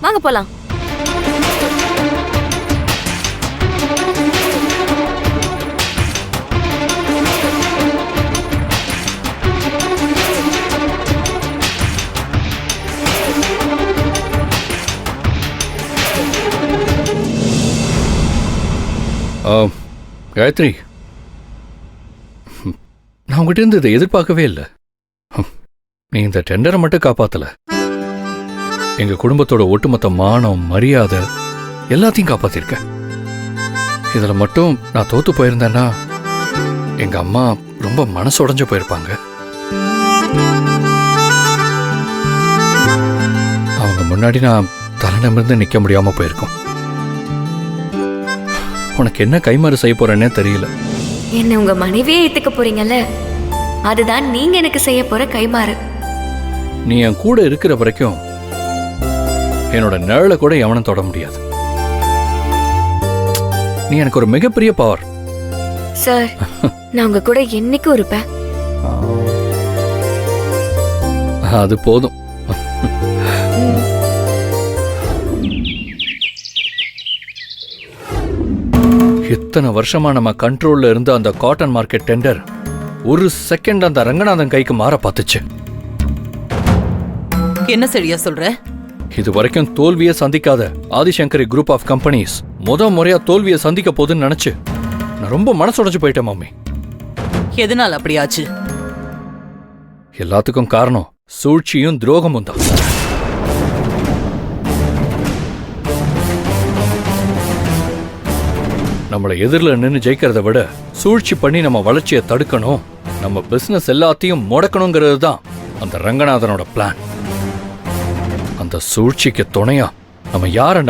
வாங்க போலாம். காயத்ரி, நான் உங்ககிட்ட இருந்து இதை எதிர்பார்க்கவே இல்லை. நீ இந்த டெண்டரை மட்டும் காப்பாத்தல, எங்க குடும்பத்தோட ஒட்டுமொத்த மானம் மரியாதை எல்லாத்தையும் காப்பாத்திருக்க. இதுல மட்டும் நான் தோத்து போயிருந்தேன்னா எங்க அம்மா ரொம்ப மனசு உடைஞ்சு போயிருப்பாங்க. அவங்க முன்னாடி நான் தலை நிமிர்ந்து நிக்க முடியாம போயிருக்கோம். உனக்கு என்ன கைமாறு செய்ய போறேன்னே தெரியல. என்ன உங்க மனைவியே ஏத்துக்க போறீங்கல்ல, அதுதான் நீங்க எனக்கு செய்ய போற கைமாறு. நீ என் கூட இருக்கிற வரைக்கும் என்னோட நிழலை கூட எவனும் தொட முடியாது. நீ எனக்கு ஒரு மிகப்பெரிய பவர். சார், நான் உங்க கூட என்னைக்கும் இருப்பேன். அது போதும். இத்தனை வருஷமா நம்ம கண்ட்ரோல்ல இருந்த அந்த காட்டன் மார்க்கெட் டெண்டர் ஒரு செகண்ட் அந்த ரங்கநாதன் கைக்கு மாற பார்த்துச்சு. என்ன சரியா சொல்ற? இது வரைக்கும் தோல்வியை சந்திக்காத ஆதிசங்கரி குரூப் ஆஃப் கம்பெனிஸ் முறையா தோல்வியை சந்திக்க போதுன்னு நினைச்சு நான் ரொம்ப மனசுடைஞ்சு போயிட்டேன் மாமி. எதனால் அப்படியாச்சு? எல்லாத்துக்கும் காரணம் சூழ்ச்சியும் துரோகமும் தான். நம்மளை எதிரில் நின்று ஜெயிக்கிறத விட சூழ்ச்சி பண்ணி நம்ம வளர்ச்சியை தடுக்கணும், நம்ம பிசினஸ் எல்லாத்தையும் முடக்கணுங்கிறது தான் அந்த ரங்கநாதனோட பிளான். அந்த சூழ்ச்சிக்கு துணையா நம்ம யாரை